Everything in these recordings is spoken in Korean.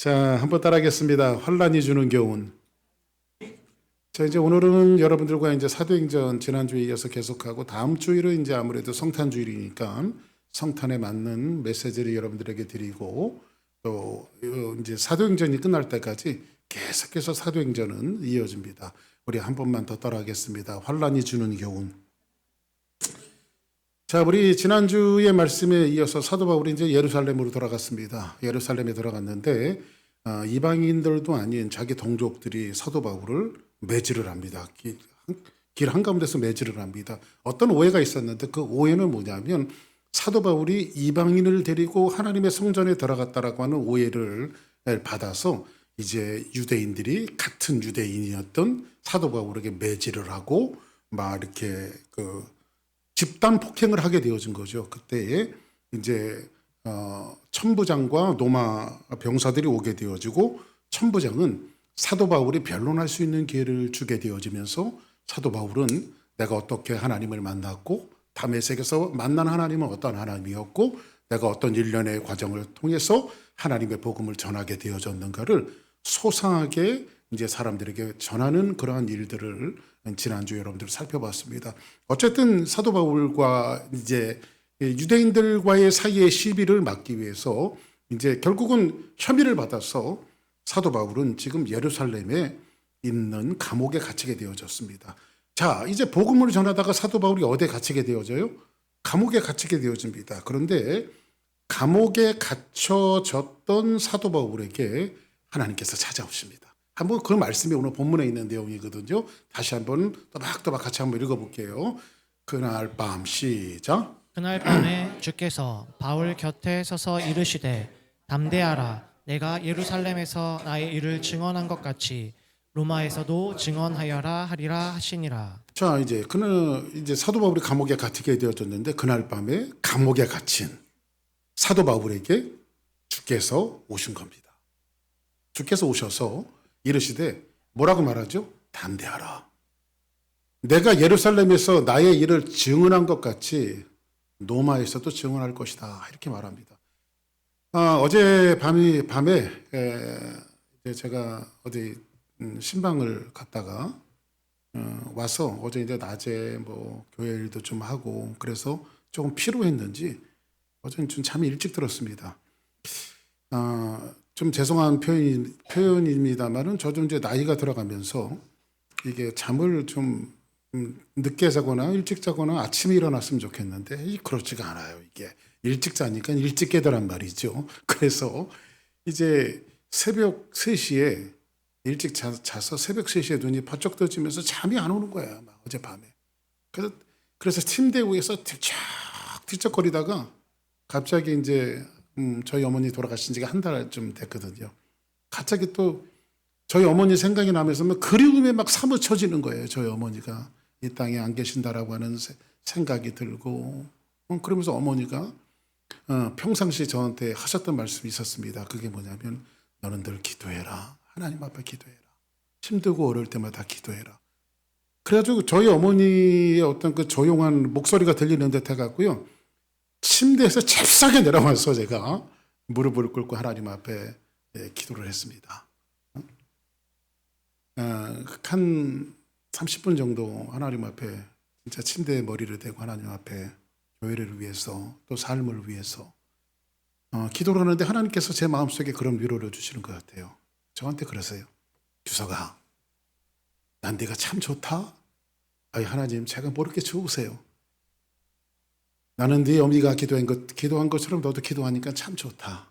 자, 한번 따라하겠습니다. 환란이 주는 교훈. 자, 이제 오늘은 여러분들과 이제 사도행전 지난주에 이어서 계속하고 다음 주일은 이제 아무래도 성탄주일이니까 성탄에 맞는 메시지를 여러분들에게 드리고 또 이제 사도행전이 끝날 때까지 계속해서 사도행전은 이어집니다. 우리 한 번만 더 따라하겠습니다. 환란이 주는 교훈. 자, 우리 지난주의 말씀에 이어서 사도 바울이 이제 예루살렘으로 돌아갔습니다. 예루살렘에 들어갔는데 이방인들도 아닌 자기 동족들이 사도 바울을 매질을 합니다. 길 한가운데서 매질을 합니다. 어떤 오해가 있었는데 그 오해는 뭐냐면 사도 바울이 이방인을 데리고 하나님의 성전에 들어갔다라고 하는 오해를 받아서 이제 유대인들이 같은 유대인이었던 사도 바울에게 매질을 하고 막 이렇게 집단 폭행을 하게 되어진 거죠. 그때에 이제 천부장과 노마 병사들이 오게 되어지고 천부장은 사도 바울이 변론할 수 있는 기회를 주게 되어지면서 사도 바울은 내가 어떻게 하나님을 만났고 다메섹에서 만난 하나님은 어떤 하나님이었고 내가 어떤 일련의 과정을 통해서 하나님의 복음을 전하게 되어졌는가를 소상하게 이제 사람들에게 전하는 그러한 일들을 지난주 여러분들 살펴봤습니다. 어쨌든 사도 바울과 이제 유대인들과의 사이의 시비를 막기 위해서 이제 결국은 혐의를 받아서 사도 바울은 지금 예루살렘에 있는 감옥에 갇히게 되어졌습니다. 자, 이제 복음을 전하다가 사도 바울이 어디에 갇히게 되어져요? 감옥에 갇히게 되어집니다. 그런데 감옥에 갇혀졌던 사도 바울에게 하나님께서 찾아오십니다. 한번 그 말씀이 오늘 본문에 있는 내용이거든요. 다시 한번 또박또박 같이 한번 읽어볼게요. 그날 밤 시작. 그날 밤에 주께서 바울 곁에 서서 이르시되 담대하라 내가 예루살렘에서 나의 일을 증언한 것 같이 로마에서도 증언하여라 하리라 하시니라. 자, 이제 그는 이제 사도 바울이 감옥에 갇히게 되어졌는데 그날 밤에 감옥에 갇힌 사도 바울에게 주께서 오신 겁니다. 주께서 오셔서 이르시되 뭐라고 말하죠? 담대하라. 내가 예루살렘에서 나의 일을 증언한 것 같이 로마에서도 증언할 것이다. 이렇게 말합니다. 어제 밤에 제가 어디 신방을 갔다가 와서 어제 이제 낮에 뭐 교회 일도 좀 하고 그래서 조금 피로했는지 어제는 좀 잠이 일찍 들었습니다. 좀 죄송한 표현입니다만은 저도 이제 나이가 들어가면서 이게 잠을 좀 늦게 자거나 일찍 자거나 아침에 일어났으면 좋겠는데 그렇지가 않아요. 이게 일찍 자니까 일찍 깨더란 말이죠. 그래서 이제 새벽 3시에 일찍 자서 새벽 3시에 눈이 번쩍 떠지면서 잠이 안 오는 거야. 막 어젯밤에. 그래서 침대 위에서 뒤척거리다가 갑자기 이제 저희 어머니 돌아가신 지가 한 달쯤 됐거든요. 갑자기 또 저희 어머니 생각이 나면서 그리움에 막 사무쳐지는 거예요. 저희 어머니가 이 땅에 안 계신다라고 하는 생각이 들고 그러면서 어머니가 평상시 저한테 하셨던 말씀이 있었습니다. 그게 뭐냐면 너는 늘 기도해라. 하나님 앞에 기도해라. 힘들고 어려울 때마다 기도해라. 그래가지고 저희 어머니의 어떤 그 조용한 목소리가 들리는 듯 해갖고요. 침대에서 잽싸게 내려와서 제가 무릎을 꿇고 하나님 앞에 기도를 했습니다. 한 30분 정도 하나님 앞에 진짜 침대에 머리를 대고 하나님 앞에 교회를 위해서 또 삶을 위해서 기도를 하는데 하나님께서 제 마음속에 그런 위로를 주시는 것 같아요. 저한테 그러세요. 규석아, 난 네가 참 좋다. 아이 하나님 제가 모르게 좋으세요. 나는 네 어미가 기도한 것처럼 너도 기도하니까 참 좋다.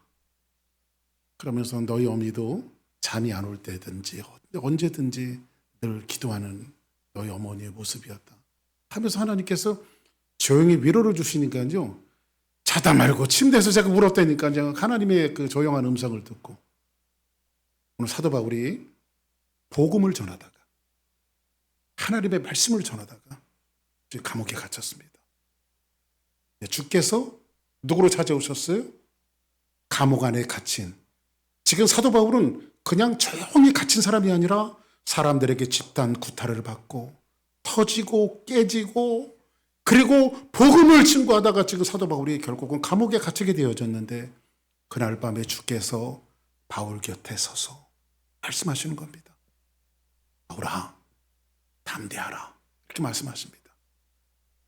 그러면서 너희 어미도 잠이 안 올 때든지 언제든지 늘 기도하는 너희 어머니의 모습이었다. 하면서 하나님께서 조용히 위로를 주시니까요. 자다 말고 침대에서 제가 울었다니까요. 하나님의 그 조용한 음성을 듣고 오늘 사도 바울이 복음을 전하다가 하나님의 말씀을 전하다가 감옥에 갇혔습니다. 주께서 누구로 찾아오셨어요? 감옥 안에 갇힌. 지금 사도 바울은 그냥 조용히 갇힌 사람이 아니라 사람들에게 집단 구타를 받고 터지고 깨지고 그리고 복음을 증거하다가 지금 사도 바울이 결국은 감옥에 갇히게 되어졌는데 그날 밤에 주께서 바울 곁에 서서 말씀하시는 겁니다. 바울아, 담대하라. 이렇게 말씀하십니다.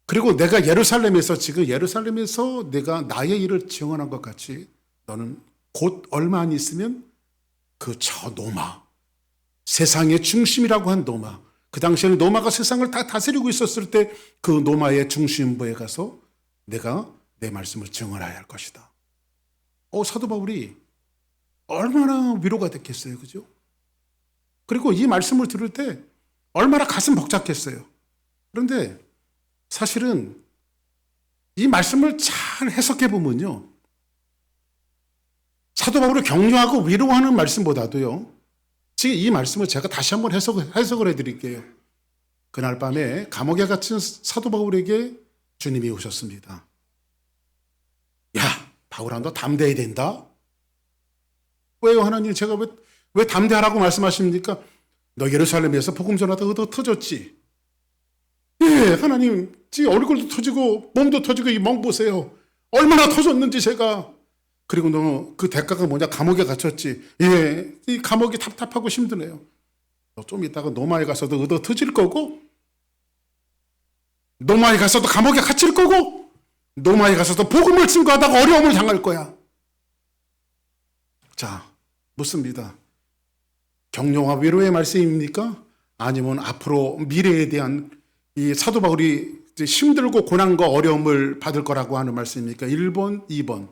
그리고 내가 예루살렘에서 내가 나의 일을 증언한 것 같이 너는 곧 얼마 안 있으면 그 저 노마, 세상의 중심이라고 한 노마, 그 당시에는 노마가 세상을 다 다스리고 있었을 때 그 노마의 중심부에 가서 내가 내 말씀을 증언해야 할 것이다. 사도 바울이 얼마나 위로가 됐겠어요. 그죠? 그리고 이 말씀을 들을 때 얼마나 가슴 벅찼겠어요. 그런데 사실은 이 말씀을 잘 해석해 보면요, 사도 바울을 격려하고 위로하는 말씀보다도요, 지금 이 말씀을 제가 다시 한번 해석을 해드릴게요. 그날 밤에 감옥에 갇힌 사도 바울에게 주님이 오셨습니다. 야, 바울아, 너 담대해야 된다. 왜요, 하나님? 제가 왜 담대하라고 말씀하십니까? 너 예루살렘에서 복음 전하다 얻어 터졌지. 예, 하나님, 지금 얼굴도 터지고 몸도 터지고 이 멍 보세요. 얼마나 터졌는지 제가. 그리고 너 그 대가가 뭐냐? 감옥에 갇혔지. 예, 이 감옥이 답답하고 힘드네요. 너 좀 이따가 노마에 가서도 얻어 터질 거고, 노마에 가서도 감옥에 갇힐 거고, 노마에 가서도 복음을 증거하다가 어려움을 당할 거야. 자, 묻습니다. 격려와 위로의 말씀입니까? 아니면 앞으로 미래에 대한 이 사도 바울이 힘들고 고난과 어려움을 받을 거라고 하는 말씀입니까? 1번, 2번.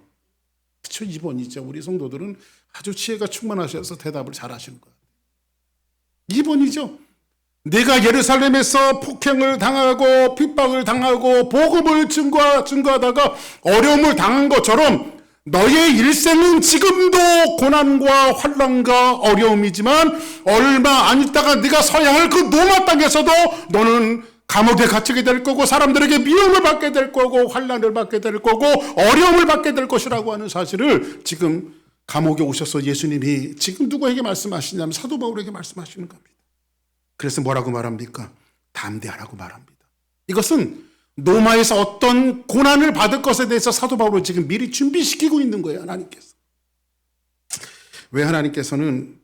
그렇죠, 2번이죠. 우리 성도들은 아주 지혜가 충만하셔서 대답을 잘 하시는 거예요. 2번이죠. 내가 예루살렘에서 폭행을 당하고 핍박을 당하고 복음을 증거하다가 어려움을 당한 것처럼 너의 일생은 지금도 고난과 환난과 어려움이지만 얼마 안 있다가 네가 서야 할 그 노마 땅에서도 너는 감옥에 갇히게 될 거고 사람들에게 미움을 받게 될 거고 환난을 받게 될 거고 어려움을 받게 될 것이라고 하는 사실을 지금 감옥에 오셔서 예수님이 지금 누구에게 말씀하시냐면 사도 바울에게 말씀하시는 겁니다. 그래서 뭐라고 말합니까? 담대하라고 말합니다. 이것은 노마에서 어떤 고난을 받을 것에 대해서 사도 바울을 지금 미리 준비시키고 있는 거예요, 하나님께서. 왜 하나님께서는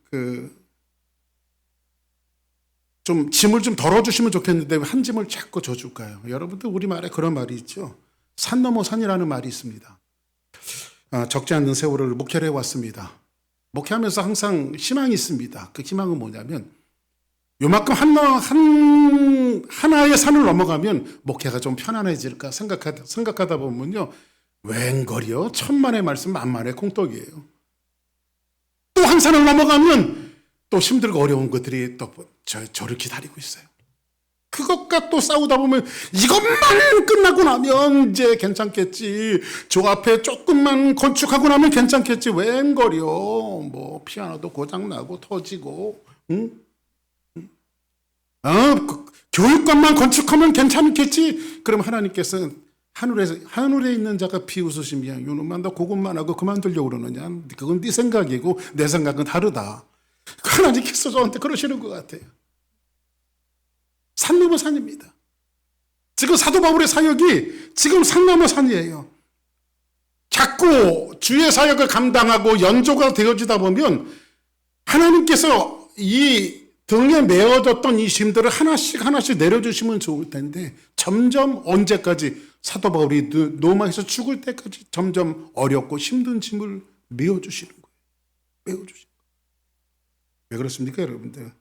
좀 짐을 좀 덜어주시면 좋겠는데 왜 한 짐을 자꾸 져줄까요? 여러분들 우리말에 그런 말이 있죠. 산 넘어 산이라는 말이 있습니다. 적지 않는 세월을 목회를 해왔습니다. 목회하면서 항상 희망이 있습니다. 그 희망은 뭐냐면 요만큼 하나의 산을 넘어가면 목회가 좀 편안해질까 생각하다 보면요, 웬걸이요, 천만의 말씀 만만의 콩떡이에요. 또 한 산을 넘어가면 또 힘들고 어려운 것들이 또 저를 기다리고 있어요. 그것과 또 싸우다 보면 이것만 끝나고 나면 이제 괜찮겠지. 저 앞에 조금만 건축하고 나면 괜찮겠지. 웬걸이요, 뭐 피아노도 고장나고 터지고, 응? 교육관만 건축하면 괜찮겠지. 그럼 하나님께서 하늘에 있는 자가 비웃으시며 이놈만 너 그것만 하고 그만두려고 그러느냐. 그건 네 생각이고 내 생각은 다르다. 하나님께서 저한테 그러시는 것 같아요. 산 넘어 산입니다. 지금 사도 바울의 사역이 지금 산 넘어 산이에요. 자꾸 주의 사역을 감당하고 연조가 되어지다 보면 하나님께서 이 등에 메어졌던 이 짐들을 하나씩 내려주시면 좋을 텐데 점점 언제까지 사도 바울이 노마에서 죽을 때까지 점점 어렵고 힘든 짐을 메어주시는 거예요. 메어주시는 거예요. 왜 그렇습니까, 여러분들?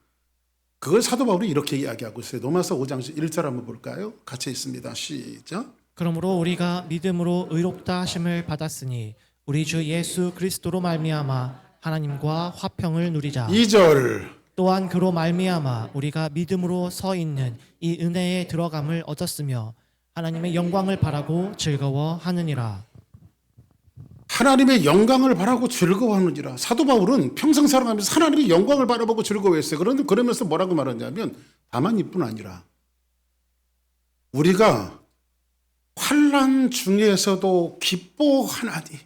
그걸 사도 바울이 이렇게 이야기하고 있어요. 로마서 5장 1절 한번 볼까요? 같이 있습니다. 시작. 그러므로 우리가 믿음으로 의롭다 하심을 받았으니 우리 주 예수 그리스도로 말미암아 하나님과 화평을 누리자. 2절. 또한 그로 말미암아 우리가 믿음으로 서 있는 이 은혜에 들어감을 얻었으며 하나님의 영광을 바라고 즐거워하느니라. 하나님의 영광을 바라고 즐거워하느니라. 사도 바울은 평생 살아가면서 하나님의 영광을 바라보고 즐거워했어요. 그런데 그러면서 뭐라고 말하냐면 다만 이뿐 아니라 우리가 환난 중에서도 기뻐하나니,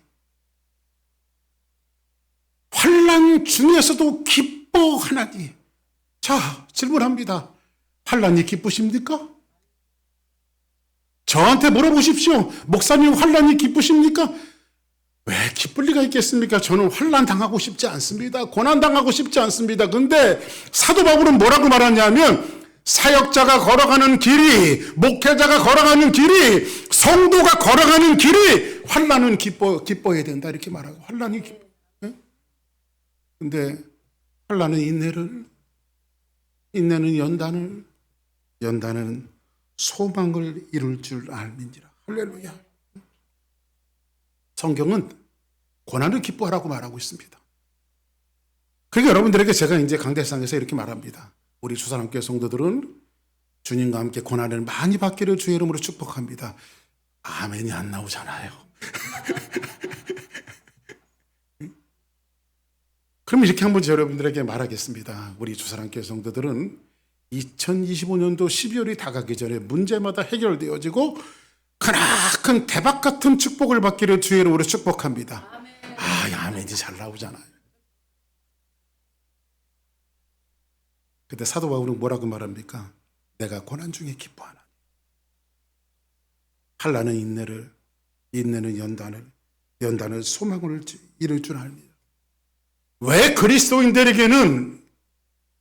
환난 중에서도 기뻐하나니. 자, 질문합니다. 환난이 기쁘십니까? 저한테 물어보십시오. 목사님, 환난이 기쁘십니까? 왜 기쁠 리가 있겠습니까? 저는 환난 당하고 싶지 않습니다. 고난 당하고 싶지 않습니다. 근데 사도 바울은 뭐라고 말하냐면 사역자가 걸어가는 길이, 목회자가 걸어가는 길이, 성도가 걸어가는 길이 환난은 기뻐해야 된다 이렇게 말하고 환난이 기뻐. 근데 환난은 인내는 연단은 소망을 이룰 줄 알민지라. 할렐루야. 성경은 고난을 기뻐하라고 말하고 있습니다. 그러니까 여러분들에게 제가 이제 강대상에서 이렇게 말합니다. 우리 주사랑교회 성도들은 주님과 함께 고난을 많이 받기를 주의 이름으로 축복합니다. 아멘이 안 나오잖아요. 그럼 이렇게 한번 여러분들에게 말하겠습니다. 우리 주사랑교회 성도들은 2025년도 12월이 다가기 전에 문제마다 해결되어지고 크나큰 대박 같은 축복을 받기를 주의 이름으로 축복합니다. 아멘이 잘 나오잖아요. 그때 사도 바울은 뭐라고 말합니까? 내가 고난 중에 기뻐하나. 환난은 인내는 연단은 소망을 이룰 줄 압니다. 왜 그리스도인들에게는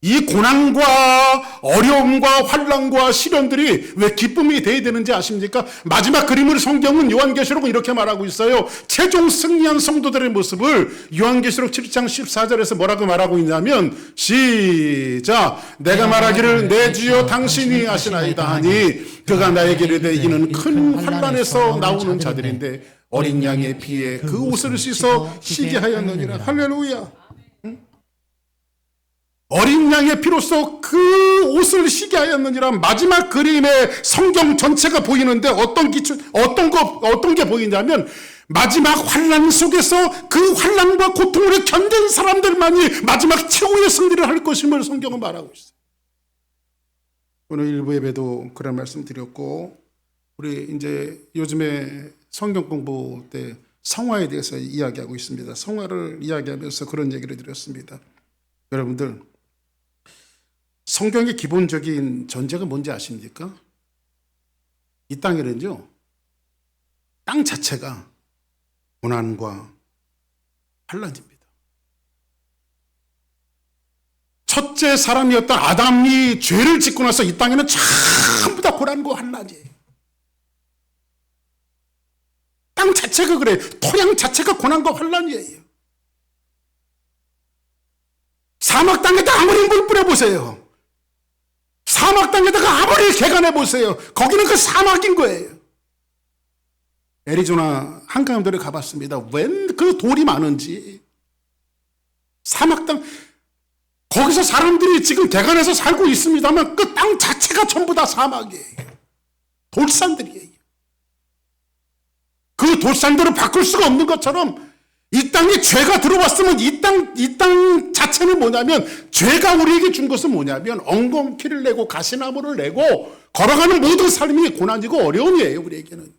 이 고난과 어려움과 환난과 시련들이 왜 기쁨이 돼야 되는지 아십니까? 마지막 그림을 성경은 요한계시록은 이렇게 말하고 있어요. 최종 승리한 성도들의 모습을 요한계시록 7장 14절에서 뭐라고 말하고 있냐면 시작 내가 말하기를 내 주여 당신이 아시나이다 하니 그가 나에게 이르되 이는 큰 환난에서 나오는 자들인데 어린 양의 피에 그 옷을 씻어 시게 하였느니라. 할렐루야. 어린 양의 피로써 그 옷을 시게 하였느니라. 마지막 그림에 성경 전체가 보이는데 어떤 게 보이냐면 마지막 환난 속에서 그 환난과 고통을 견딘 사람들만이 마지막 최후의 승리를 할 것임을 성경은 말하고 있어요. 오늘 일부 예배도 그런 말씀 드렸고 우리 이제 요즘에 성경 공부 때 성화에 대해서 이야기하고 있습니다. 성화를 이야기하면서 그런 얘기를 드렸습니다. 여러분들 성경의 기본적인 전제가 뭔지 아십니까? 이 땅에는요, 땅 자체가 고난과 환난입니다. 첫째 사람이었던 아담이 죄를 짓고 나서 이 땅에는 전부 다 고난과 환난이에요. 땅 자체가 그래요. 토양 자체가 고난과 환난이에요. 사막 땅에다 아무리 물 뿌려보세요. 사막 땅에다가 아무리 개간해 보세요. 거기는 그 사막인 거예요. 애리조나 한가운데를 가봤습니다. 웬 그 돌이 많은지. 사막 땅, 거기서 사람들이 지금 개간해서 살고 있습니다만 그 땅 자체가 전부 다 사막이에요. 돌산들이에요. 그 돌산들을 바꿀 수가 없는 것처럼 이 땅에 죄가 들어왔으면 이 땅 자체는 뭐냐면 죄가 우리에게 준 것은 뭐냐면 엉겅퀴를 내고 가시나무를 내고 걸어가는 모든 삶이 고난이고 어려움이에요. 우리에게는.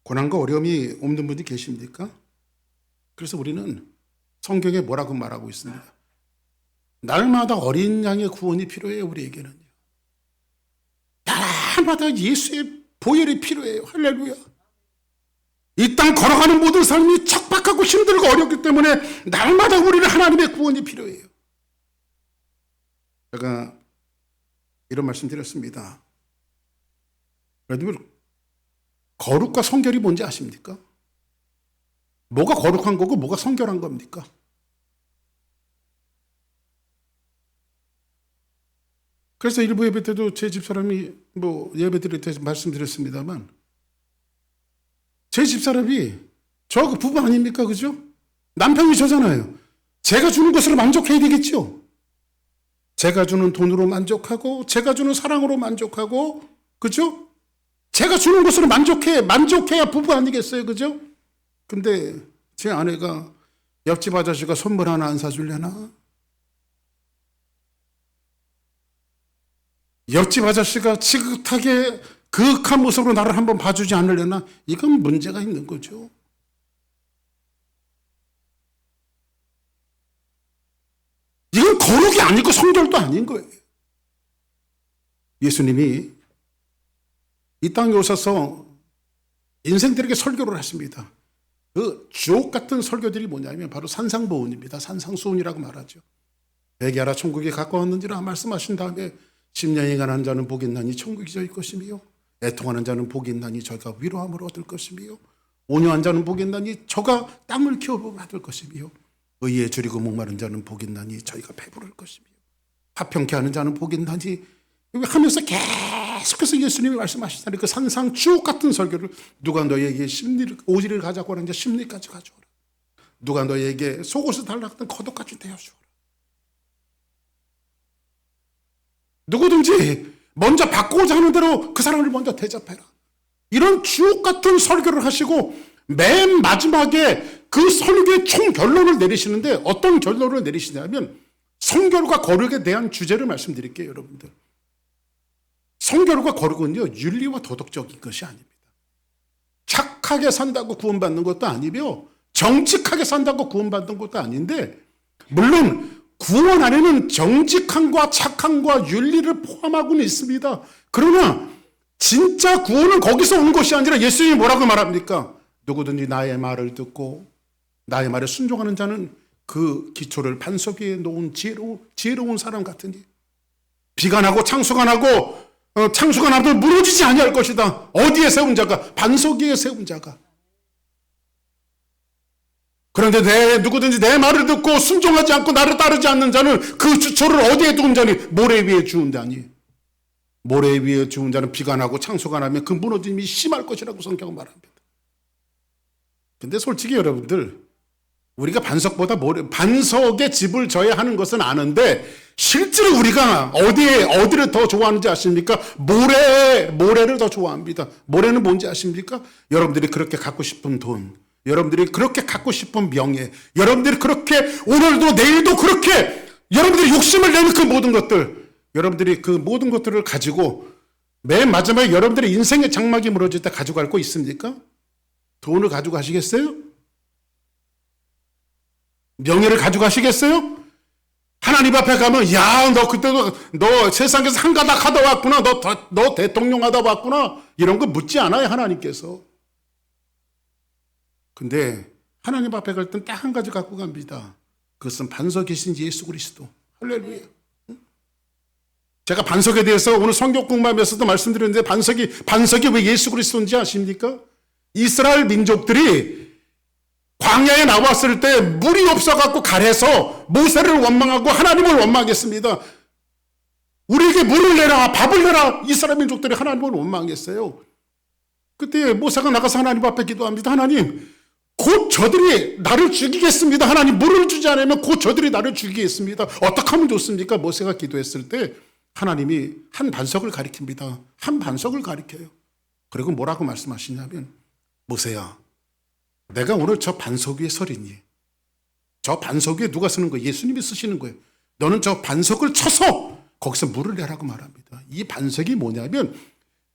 고난과 어려움이 없는 분이 계십니까? 그래서 우리는 성경에 뭐라고 말하고 있습니다. 날마다 어린 양의 구원이 필요해요. 우리에게는요. 날마다 예수의 보혈이 필요해요. 할렐루야. 이 땅 걸어가는 모든 삶이 척박하고 힘들고 어렵기 때문에 날마다 우리는 하나님의 구원이 필요해요. 제가 이런 말씀 드렸습니다. 여러분, 거룩과 성결이 뭔지 아십니까? 뭐가 거룩한 거고 뭐가 성결한 겁니까? 그래서 일부 예배 때도 제 집사람이 예배 드릴 때 말씀드렸습니다만 제 집사람이 저 그 부부 아닙니까? 그죠? 남편이 저잖아요. 제가 주는 것으로 만족해야 되겠죠? 제가 주는 돈으로 만족하고 제가 주는 사랑으로 만족하고 그죠? 제가 주는 것으로 만족해야 부부 아니겠어요? 그죠? 근데 제 아내가 옆집 아저씨가 선물 하나 안 사주려나? 옆집 아저씨가 지긋하게 그윽한 모습으로 나를 한번 봐주지 않으려나? 이건 문제가 있는 거죠. 이건 거룩이 아니고 성결도 아닌 거예요. 예수님이 이 땅에 오셔서 인생들에게 설교를 하십니다. 그 주옥 같은 설교들이 뭐냐면 바로 산상보훈입니다. 산상수훈이라고 말하죠. 회개하라 천국이 가까웠는지라 말씀하신 다음에 10년이 가난 자는 복이 있나니 천국이 저희 것이며 애통하는 자는 복이 있나니 저희가 위로함을 얻을 것이며 온유한 자는 복이 있나니 저가 땅을 키워 받을 것이며 의에 줄이고 목마른 자는 복이 있나니 저희가 배부를 것이며 화평케 하는 자는 복이 있나니 하면서 계속해서 예수님이 말씀하시다니 그 산상 주옥 같은 설교를 누가 너에게 오지를 가자고 하는지 심리까지 가져오라. 누가 너에게 속옷을 달라고 하는 겉옷까지 대어주어라. 누구든지 먼저 바꾸고자 하는 대로 그 사람을 먼저 대접해라. 이런 주옥 같은 설교를 하시고 맨 마지막에 그 설교의 총 결론을 내리시는데 어떤 결론을 내리시냐면 성결과 거룩에 대한 주제를 말씀드릴게요, 여러분들. 성결과 거룩은요, 윤리와 도덕적인 것이 아닙니다. 착하게 산다고 구원받는 것도 아니며 정직하게 산다고 구원받는 것도 아닌데, 물론 구원 안에는 정직함과 착함과 윤리를 포함하고는 있습니다. 그러나 진짜 구원은 거기서 오는 것이 아니라 예수님이 뭐라고 말합니까? 누구든지 나의 말을 듣고 나의 말에 순종하는 자는 그 기초를 반석 위에 놓은 지혜로운 사람 같으니 비가 나고 창수가 나고 창수가 나도 무너지지 아니할 것이다. 어디에 세운 자가? 반석 위에 세운 자가. 그런데 누구든지 내 말을 듣고 순종하지 않고 나를 따르지 않는 자는 그 주초를 어디에 두은 자니? 모래 위에 주운 자니. 모래 위에 주운 자는 비가 나고 창수가 나면 그 무너짐이 심할 것이라고 성경은 말합니다. 근데 솔직히 여러분들, 우리가 반석에 집을 져야 하는 것은 아는데 실제로 우리가 어디를 더 좋아하는지 아십니까? 모래를 더 좋아합니다. 모래는 뭔지 아십니까? 여러분들이 그렇게 갖고 싶은 돈, 여러분들이 그렇게 갖고 싶은 명예, 여러분들이 그렇게 오늘도 내일도 그렇게 여러분들이 욕심을 내는 그 모든 것들, 여러분들이 그 모든 것들을 가지고 맨 마지막에 여러분들의 인생의 장막이 무너질 때 가져갈 거 있습니까? 돈을 가지고 가시겠어요? 명예를 가지고 가시겠어요? 하나님 앞에 가면 야, 너 그때도 너 세상에서 한 가닥 하다 왔구나, 너 대통령 하다 왔구나, 이런 거 묻지 않아요, 하나님께서. 근데 하나님 앞에 갈 땐 딱 한 가지 갖고 갑니다. 그것은 반석이신 예수 그리스도. 할렐루야. 제가 반석에 대해서 오늘 성경 공부하면서도 말씀드렸는데 반석이 왜 예수 그리스도인지 아십니까? 이스라엘 민족들이 광야에 나왔을 때 물이 없어갖고 가래서 모세를 원망하고 하나님을 원망했습니다. 우리에게 물을 내라, 밥을 내라. 이스라엘 민족들이 하나님을 원망했어요. 그때 모세가 나가서 하나님 앞에 기도합니다. 하나님, 곧 저들이 나를 죽이겠습니다. 하나님, 물을 주지 않으면 곧 저들이 나를 죽이겠습니다. 어떻게 하면 좋습니까? 모세가 기도했을 때 하나님이 한 반석을 가리킵니다. 한 반석을 가리켜요. 그리고 뭐라고 말씀하시냐면, 모세야, 내가 오늘 저 반석 위에 서리니, 저 반석 위에 누가 쓰는 거예요? 예수님이 쓰시는 거예요. 너는 저 반석을 쳐서 거기서 물을 내라고 말합니다. 이 반석이 뭐냐면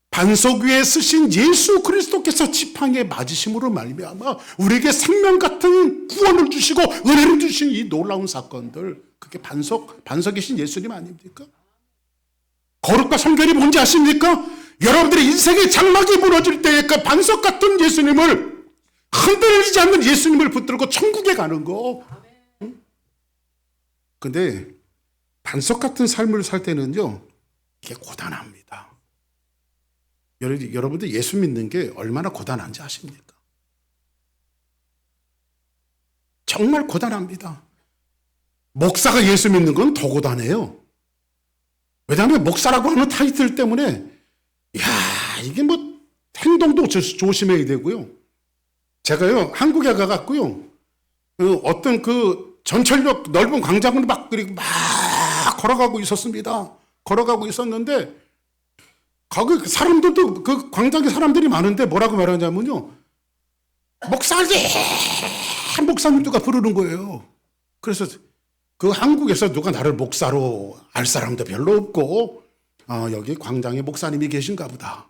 반석 위에 쓰신 예수 그리스도께서 지팡이에 맞으심으로 말미암아 우리에게 생명 같은 구원을 주시고 은혜를 주신 이 놀라운 사건들, 그게 반석이신 예수님 아닙니까? 거룩과 성결이 뭔지 아십니까? 여러분들의 인생의 장막이 무너질 때에 그 반석 같은 예수님을, 흔들리지 않는 예수님을 붙들고 천국에 가는 거. 근데 반석 같은 삶을 살 때는요, 이게 고단합니다. 여러분들 예수 믿는 게 얼마나 고단한지 아십니까? 정말 고단합니다. 목사가 예수 믿는 건 더 고단해요. 왜냐하면 목사라고 하는 타이틀 때문에 이게 뭐 행동도 조심해야 되고요. 제가요, 한국에 가갖고요, 어떤 전철역 넓은 광장을 막 걸어가고 있었습니다. 걸어가고 있었는데, 거기 사람들도, 그 광장에 사람들이 많은데 뭐라고 말하냐면요, 목사님 누가 부르는 거예요. 그래서 그 한국에서 누가 나를 목사로 알 사람도 별로 없고, 여기 광장에 목사님이 계신가 보다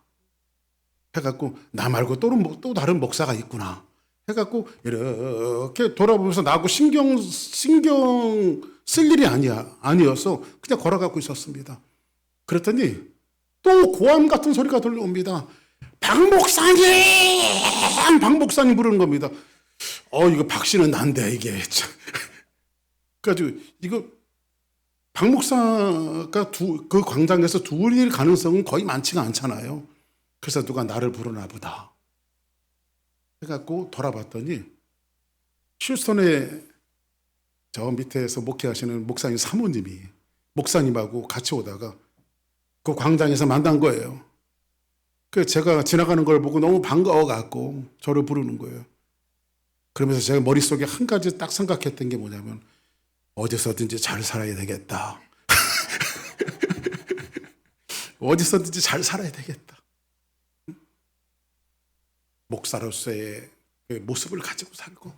해갖고, 나 말고 또 다른 목사가 있구나 해갖고 이렇게 돌아보면서 나하고 신경 쓸 일이 아니어서 그냥 걸어가고 있었습니다. 그랬더니 또 고함 같은 소리가 들려옵니다. 박 목사님! 박 목사님 부르는 겁니다. 이거 박 씨는 난데, 이게. 그래가지고, 이거, 박 목사가 그 광장에서 둘일 가능성은 거의 많지가 않잖아요. 그래서 누가 나를 부르나 보다. 해갖고 돌아봤더니, 휴스턴에 저 밑에서 목회하시는 목사님 사모님이 목사님하고 같이 오다가 그 광장에서 만난 거예요. 그 제가 지나가는 걸 보고 너무 반가워갖고 저를 부르는 거예요. 그러면서 제가 머릿속에 한 가지 딱 생각했던 게 뭐냐면 어디서든지 잘 살아야 되겠다. 어디서든지 잘 살아야 되겠다. 목사로서의 그 모습을 가지고 살고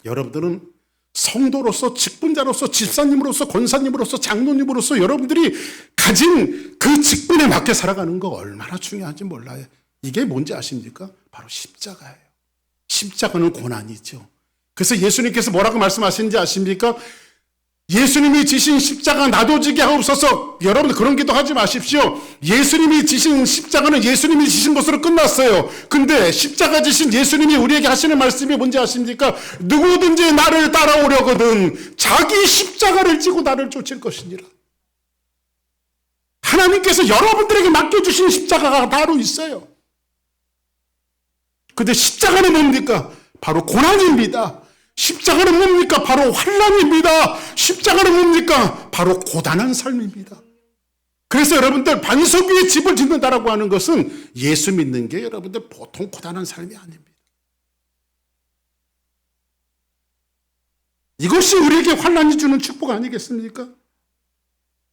여러분들은 성도로서 직분자로서 집사님으로서 권사님으로서 장로님으로서 여러분들이 가진 그 직분에 맞게 살아가는 거 얼마나 중요한지 몰라요. 이게 뭔지 아십니까? 바로 십자가예요. 십자가는 고난이죠. 그래서 예수님께서 뭐라고 말씀하시는지 아십니까? 예수님이 지신 십자가 나도 지게 하옵소서. 여러분 그런 기도 하지 마십시오. 예수님이 지신 십자가는 예수님이 지신 것으로 끝났어요. 근데 십자가 지신 예수님이 우리에게 하시는 말씀이 뭔지 아십니까? 누구든지 나를 따라오려거든 자기 십자가를 지고 나를 쫓을 것이니라. 하나님께서 여러분들에게 맡겨주신 십자가가 바로 있어요. 근데 십자가는 뭡니까? 바로 고난입니다. 십자가는 뭡니까? 바로 환난입니다. 십자가는 뭡니까? 바로 고단한 삶입니다. 그래서 여러분들 반석 위에 집을 짓는다라고 하는 것은 예수 믿는 게 여러분들 보통 고단한 삶이 아닙니다. 이것이 우리에게 환난이 주는 축복 아니겠습니까?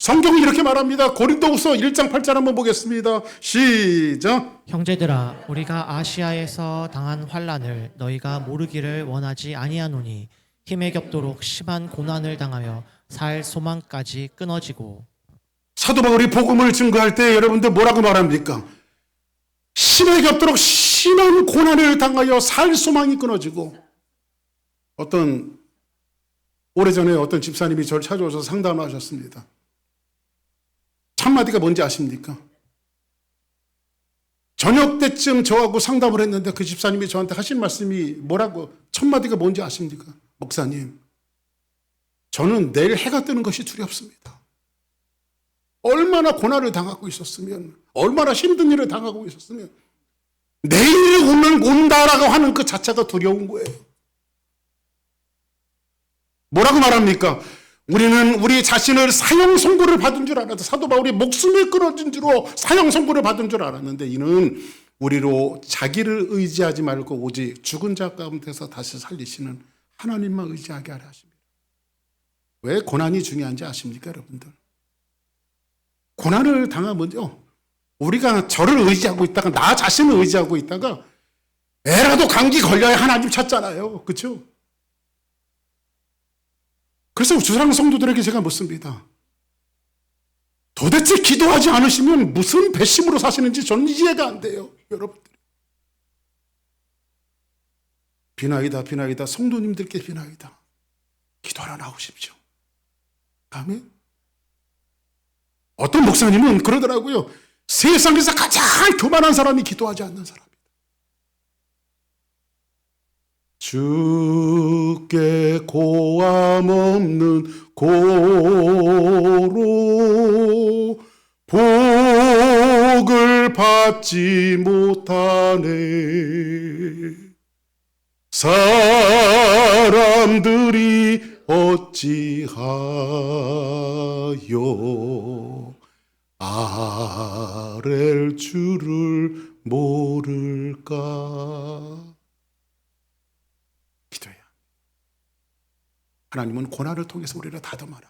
성경이 이렇게 말합니다. 고린도후서 1장 8절 한번 보겠습니다. 시작. 형제들아 우리가 아시아에서 당한 환난을 너희가 모르기를 원하지 아니하노니 힘에 겹도록 심한 고난을 당하며 살 소망까지 끊어지고. 사도 바울이 복음을 증거할 때 여러분들 뭐라고 말합니까? 힘에 겹도록 심한 고난을 당하여 살 소망이 끊어지고. 오래전에 어떤 집사님이 저를 찾아오셔서 상담하셨습니다. 첫마디가 뭔지 아십니까? 저녁 때쯤 저하고 상담을 했는데 그 집사님이 저한테 하신 말씀이 뭐라고, 첫마디가 뭔지 아십니까? 목사님, 저는 내일 해가 뜨는 것이 두렵습니다. 얼마나 고난을 당하고 있었으면, 얼마나 힘든 일을 당하고 있었으면 내일이 온다라고 하는 그 자체가 두려운 거예요. 뭐라고 말합니까? 우리는 우리 자신을 사형 선고를 받은 줄 알았는데, 사도 바울이 목숨을 끊어진 줄로 사형 선고를 받은 줄 알았는데, 이는 우리로 자기를 의지하지 말고 오직 죽은 자 가운데서 다시 살리시는 하나님만 의지하게 하려 하십니다. 왜 고난이 중요한지 아십니까, 여러분들? 고난을 당하면요, 우리가 저를 의지하고 있다가, 나 자신을 의지하고 있다가 애라도 감기 걸려야 하나님 찾잖아요. 그렇죠? 그래서 주상 성도들에게 제가 묻습니다. 도대체 기도하지 않으시면 무슨 배심으로 사시는지 저는 이해가 안 돼요. 여러분들. 비나이다 성도님들께 비나이다. 기도하러 나오십시오. 아멘. 어떤 목사님은 그러더라고요. 세상에서 가장 교만한 사람이 기도하지 않는 사람이다. 주께 고함 없는 고로 복을 받지 못하네. 사람들이 어찌하여 아랠 줄을 모를까. 기도해야. 하나님은 고난을 통해서 우리를 다듬어라.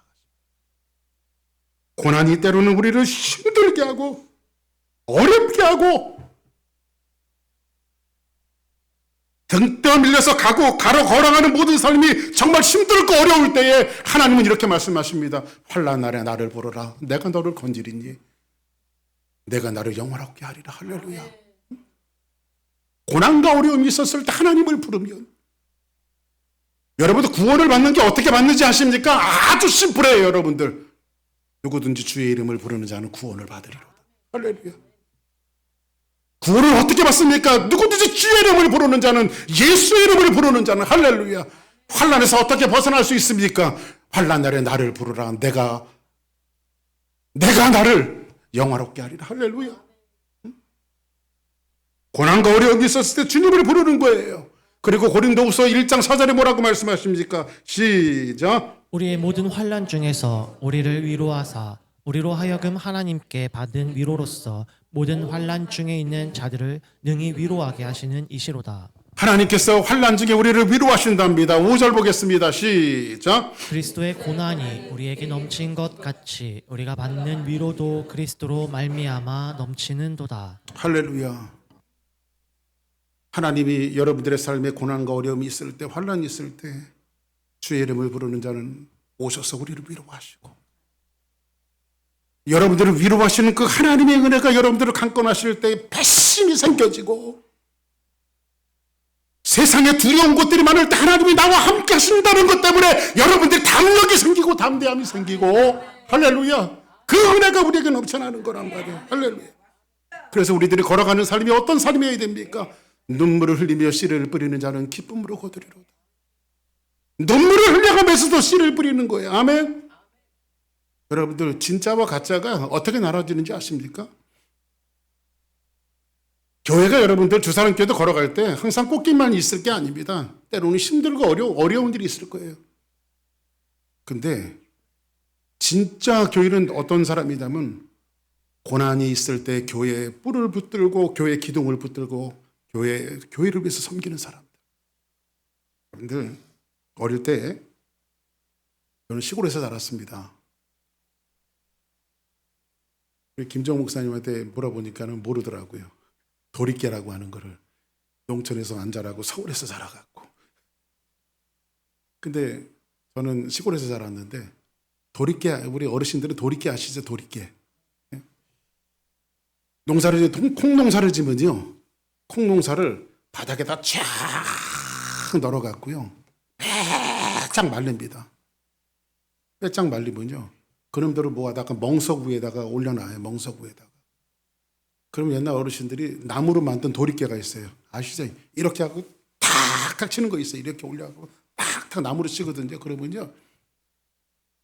고난이 때로는 우리를 힘들게 하고 어렵게 하고 등 떠밀려서 걸어가는 모든 삶이 정말 힘들고 어려울 때에 하나님은 이렇게 말씀하십니다. 환난 날에 나를 부르라. 내가 너를 건지리니 내가 나를 영원하게 하리라. 할렐루야. 고난과 어려움이 있었을 때 하나님을 부르면, 여러분들 구원을 받는 게 어떻게 받는지 아십니까? 아주 심플해요. 여러분들, 누구든지 주의 이름을 부르는 자는 구원을 받으리로다. 할렐루야. 구원을 어떻게 받습니까? 누구든지 주의 이름을 부르는 자는, 예수의 이름을 부르는 자는, 할렐루야, 환난에서 어떻게 벗어날 수 있습니까? 환난 날에 나를 부르라. 내가 나를 영화롭게 하리라. 할렐루야. 고난과 어려움이 있었을 때 주님을 부르는 거예요. 그리고 고린도후서 1장 4절에 뭐라고 말씀하십니까? 시작. 우리의 모든 환난 중에서 우리를 위로하사 우리로 하여금 하나님께 받은 위로로서 모든 환난 중에 있는 자들을 능히 위로하게 하시는 이시로다. 하나님께서 환난 중에 우리를 위로하신답니다. 5절 보겠습니다. 시작. 그리스도의 고난이 우리에게 넘친 것 같이 우리가 받는 위로도 그리스도로 말미암아 넘치는도다. 할렐루야. 하나님이 여러분들의 삶에 고난과 어려움이 있을 때, 환난이 있을 때 주의 이름을 부르는 자는 오셔서 우리를 위로하시고, 여러분들을 위로하시는 그 하나님의 은혜가 여러분들을 강권하실 때 배심이 생겨지고, 세상에 두려운 것들이 많을 때 하나님이 나와 함께 하신다는 것 때문에 여러분들이 담력이 생기고 담대함이 생기고, 할렐루야, 그 은혜가 우리에게 넘쳐나는 거란 말이에요. 할렐루야. 그래서 우리들이 걸어가는 삶이 어떤 삶이어야 됩니까? 눈물을 흘리며 씨를 뿌리는 자는 기쁨으로 거두리로다. 눈물을 흘려가면서도 씨를 뿌리는 거예요. 아멘. 여러분들, 진짜와 가짜가 어떻게 나눠지는지 아십니까? 교회가 여러분들 주사람교회도 걸어갈 때 항상 꽃길만 있을 게 아닙니다. 때로는 힘들고 어려운 일이 있을 거예요. 근데 진짜 교회는 어떤 사람이냐면, 고난이 있을 때 교회에 뿔을 붙들고 교회 기둥을 붙들고 교회를 위해서 섬기는 사람들. 여러분들, 어릴 때 저는 시골에서 자랐습니다. 김정 목사님한테 물어보니까는 모르더라고요. 도리깨라고 하는 거를 농촌에서 안 자라고 서울에서 자라갖고. 근데 저는 시골에서 자랐는데, 도리깨, 우리 어르신들은 도리깨 아시죠? 도리깨. 농사를, 콩농사를 지면요, 콩농사를 바닥에다 쫙 널어갖고요, 빼짝 말립니다. 빼짝 말리면요, 그놈들을 모아다가 멍석 위에다가 올려놔요. 멍석 위에다가. 그럼 옛날 어르신들이 나무로 만든 도리깨가 있어요. 아시죠? 이렇게 하고 탁탁 치는 거 있어요. 이렇게 올려갖고 탁탁 나무로 치거든요. 그러면요,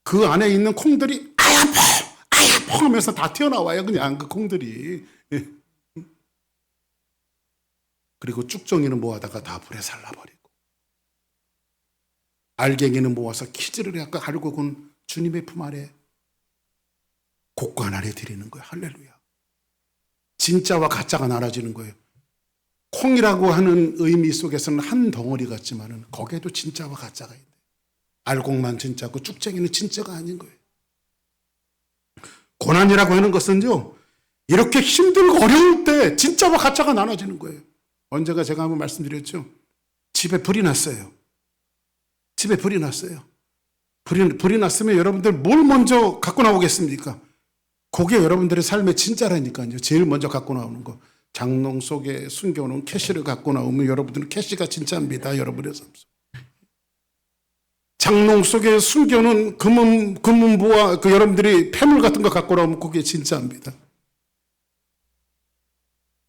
그 안에 있는 콩들이 아야퐁 하면서 다 튀어나와요. 그냥 그 콩들이. 그리고 쭉정이는 모아다가 다 불에 살라버리고, 알갱이는 모아서 키즈를 약간 갈고군 주님의 품 아래, 곡관 아래 드리는 거예요. 할렐루야. 진짜와 가짜가 나눠지는 거예요. 콩이라고 하는 의미 속에서는 한 덩어리 같지만은 거기에도 진짜와 가짜가 있네. 알곡만 진짜고 쭉쟁이는 진짜가 아닌 거예요. 고난이라고 하는 것은요, 이렇게 힘들고 어려울 때 진짜와 가짜가 나눠지는 거예요. 언제가 제가 한번 말씀드렸죠. 집에 불이 났어요. 집에 불이 났어요. 불이 났으면 여러분들 뭘 먼저 갖고 나오겠습니까? 그게 여러분들의 삶의 진짜라니까요. 제일 먼저 갖고 나오는 거. 장롱 속에 숨겨놓은 캐시를 갖고 나오면 여러분들은 캐시가 진짜입니다. 여러분의 삶 속. 장롱 속에 숨겨놓은 금은보와 그 여러분들이 폐물 같은 거 갖고 나오면 그게 진짜입니다.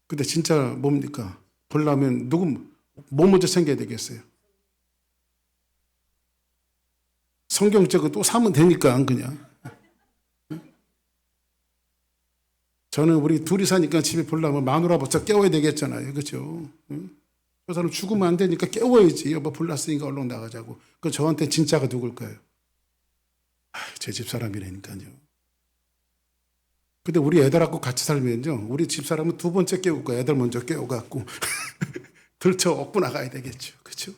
근데 진짜 뭡니까? 보려면 뭐 먼저 챙겨야 되겠어요? 성경책은 또 사면 되니까 그냥. 저는 우리 둘이 사니까 집에 보려면 마누라부터 깨워야 되겠잖아요. 그렇죠? 저 사람 죽으면 안 되니까 깨워야지. 여보 불났으니까 얼른 나가자고. 그 저한테 진짜가 누굴까요? 제 집사람이라니까요. 근데 우리 애들하고 같이 살면요, 우리 집사람은 두 번째 깨우고 애들 먼저 깨워갖고 들쳐 업고 나가야 되겠죠. 그렇죠?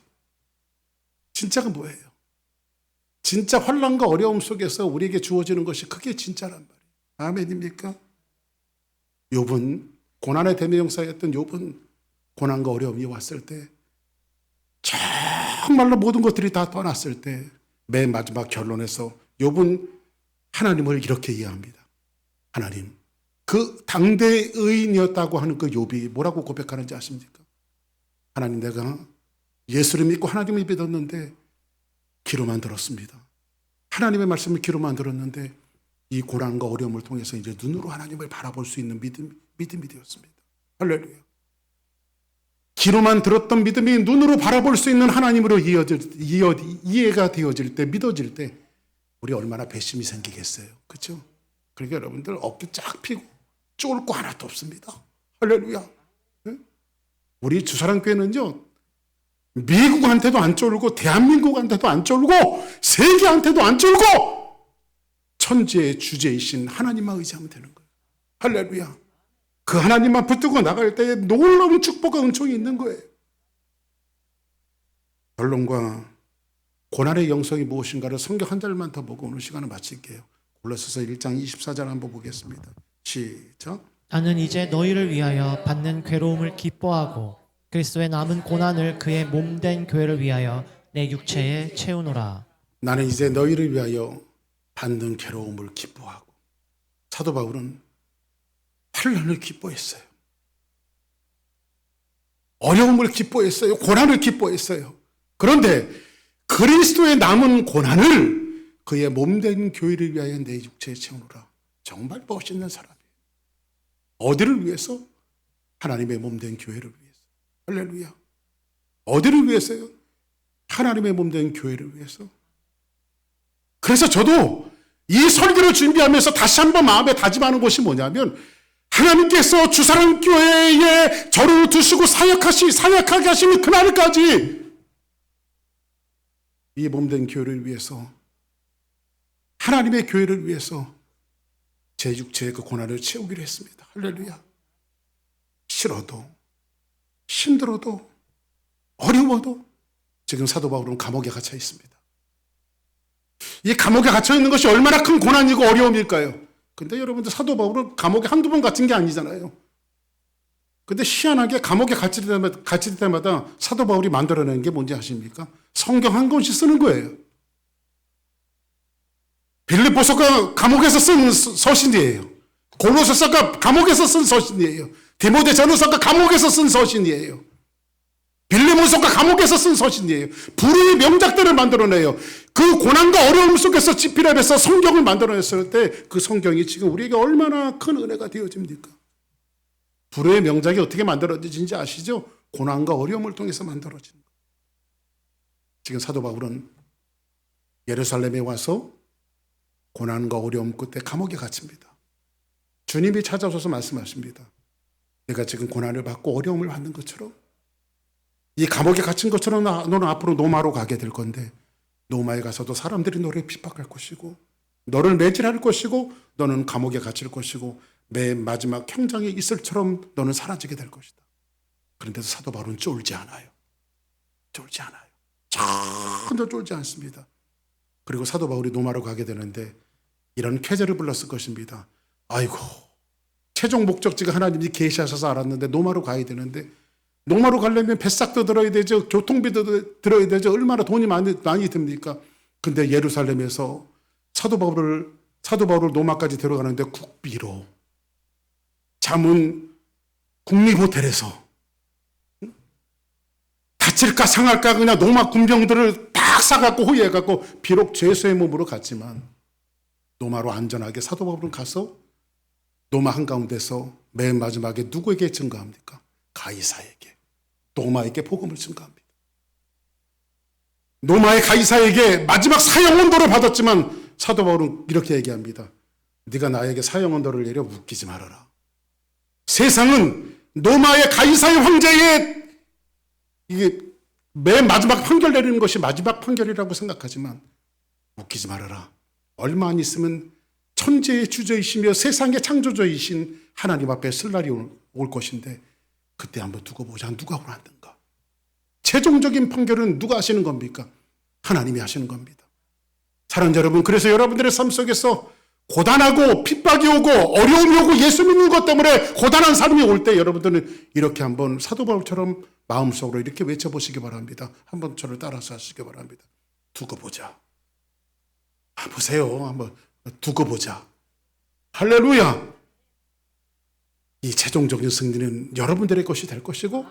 진짜가 뭐예요? 진짜 환난과 어려움 속에서 우리에게 주어지는 것이 그게 진짜란 말이에요. 아멘입니까? 욥은, 고난의 대명사였던 욥은 고난과 어려움이 왔을 때, 정말로 모든 것들이 다 떠났을 때 맨 마지막 결론에서 욥은 하나님을 이렇게 이해합니다. 하나님, 그 당대의 의인이었다고 하는 그 욥이 뭐라고 고백하는지 아십니까? 하나님, 내가 예수를 믿고 하나님을 믿었는데 귀로만 들었습니다. 하나님의 말씀을 귀로만 들었는데 이 고난과 어려움을 통해서 이제 눈으로 하나님을 바라볼 수 있는 믿음이 되었습니다. 할렐루야. 귀로만 들었던 믿음이 눈으로 바라볼 수 있는 하나님으로 이해가 되어질 때, 믿어질 때 우리 얼마나 배심이 생기겠어요. 그렇죠? 그러니까 여러분들 어깨 쫙 펴고 쫄 거 하나도 없습니다. 할렐루야. 우리 주사랑교회는요, 미국한테도 안 쫄고 대한민국한테도 안 쫄고 세계한테도 안 쫄고 천지의 주제이신 하나님만 의지하면 되는 거예요. 할렐루야. 그 하나님만 붙들고 나갈 때에 놀라운 축복과 은총이 있는 거예요. 결론과 고난의 영성이 무엇인가를 성경 한 절만 더 보고 오늘 시간을 마칠게요. 골로새서 1장 24절 한번 보겠습니다. 시작. 나는 이제 너희를 위하여 받는 괴로움을 기뻐하고 그리스도의 남은 고난을 그의 몸된 교회를 위하여 내 육체에 채우노라. 나는 이제 너희를 위하여 받는 괴로움을 기뻐하고. 사도 바울은 환난을 기뻐했어요. 어려움을 기뻐했어요. 고난을 기뻐했어요. 그런데 그리스도의 남은 고난을 그의 몸된 교회를 위하여 내 육체에 채우노라. 정말 멋있는 사람이에요. 어디를 위해서? 하나님의 몸된 교회를 위해서. 할렐루야. 어디를 위해서요? 하나님의 몸된 교회를 위해서. 그래서 저도 이 설교를 준비하면서 다시 한번 마음에 다짐하는 것이 뭐냐면, 하나님께서 주사랑교회에 저를 두시고 사역하게 하시는 그날까지 이 몸된 교회를 위해서, 하나님의 교회를 위해서 제 육체의 그 고난을 채우기로 했습니다. 할렐루야. 싫어도, 힘들어도, 어려워도 지금 사도 바울은 감옥에 갇혀 있습니다. 이 감옥에 갇혀 있는 것이 얼마나 큰 고난이고 어려움일까요? 근데 여러분들 사도 바울은 감옥에 한두 번 갇힌 게 아니잖아요. 근데 희한하게 감옥에 갇힐 때마다 사도 바울이 만들어낸 게 뭔지 아십니까? 성경 한 권씩 쓰는 거예요. 빌립보서가 감옥에서 쓴 서신이에요. 골로새서가 감옥에서 쓴 서신이에요. 디모데전서가 감옥에서 쓴 서신이에요. 빌레몬서가 감옥에서 쓴 서신이에요. 불의의 명작들을 만들어내요. 그 고난과 어려움 속에서 집필해서 성경을 만들어냈을 때 그 성경이 지금 우리에게 얼마나 큰 은혜가 되어집니까? 불의의 명작이 어떻게 만들어지는지 아시죠? 고난과 어려움을 통해서 만들어진 거예요. 지금 사도 바울은 예루살렘에 와서 고난과 어려움 끝에 감옥에 갇힙니다. 주님이 찾아오셔서 말씀하십니다. 내가 지금 고난을 받고 어려움을 받는 것처럼, 이 감옥에 갇힌 것처럼 너는 앞으로 노마로 가게 될 건데, 노마에 가서도 사람들이 너를 핍박할 것이고 너를 매질할 것이고 너는 감옥에 갇힐 것이고 맨 마지막 형장에 있을처럼 너는 사라지게 될 것이다. 그런데도 사도 바울은 쫄지 않아요. 쫄지 않아요. 전혀 쫄지 않습니다. 그리고 사도 바울이 노마로 가게 되는데 이런 쾌재를 불렀을 것입니다. 아이고, 최종 목적지가 하나님이 계시하셔서 알았는데 노마로 가야 되는데, 노마로 가려면 뱃삭도 들어야 되죠. 교통비도 들어야 되죠. 얼마나 돈이 많이 듭니까? 근데 예루살렘에서 사도 바울을 노마까지 데려가는데 국비로, 잠은 국립호텔에서, 다칠까 상할까 그냥 노마 군병들을 딱 사갖고 호위해갖고 비록 죄수의 몸으로 갔지만 노마로 안전하게 사도 바울은 가서 노마 한가운데서 맨 마지막에 누구에게 증거합니까? 가이사에게, 노마에게 복음을 증거합니다. 노마의 가이사에게 마지막 사형 언도를 받았지만 사도 바울은 이렇게 얘기합니다. 네가 나에게 사형 언도를 내려 웃기지 말아라. 세상은 노마의 가이사의 황제의 이게 맨 마지막 판결 내리는 것이 마지막 판결이라고 생각하지만 웃기지 말아라. 얼마 안 있으면 천지의 주저이시며 세상의 창조주이신 하나님 앞에 쓸 날이 올 것인데 그때 한번 두고 보자. 누가 원하는가? 최종적인 판결은 누가 하시는 겁니까? 하나님이 하시는 겁니다. 사랑하는 여러분, 그래서 여러분들의 삶 속에서 고단하고 핍박이 오고 어려움이 오고 예수 믿는 것 때문에 고단한 삶이 올 때 여러분들은 이렇게 한번 사도 바울처럼 마음속으로 이렇게 외쳐보시기 바랍니다. 한번 저를 따라서 하시기 바랍니다. 두고 보자. 보세요. 한번 두고 보자. 할렐루야. 이 최종적인 승리는 여러분들의 것이 될 것이고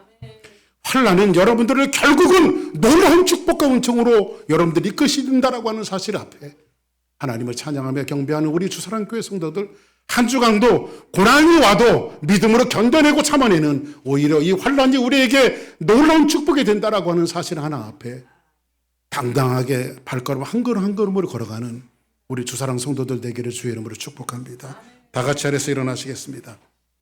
환난은 여러분들을 결국은 놀라운 축복과 은총으로 여러분들이 이끄신다라고 하는 사실 앞에 하나님을 찬양하며 경배하는 우리 주사랑교회 성도들 한 주간도 고난이 와도 믿음으로 견뎌내고 참아내는 오히려 이 환란이 우리에게 놀라운 축복이 된다라고 하는 사실 하나 앞에 당당하게 발걸음 한 걸음 한 걸음으로 걸어가는 우리 주사랑 성도들 되기를 주의 이름으로 축복합니다. 다 같이 자리에서 일어나시겠습니다.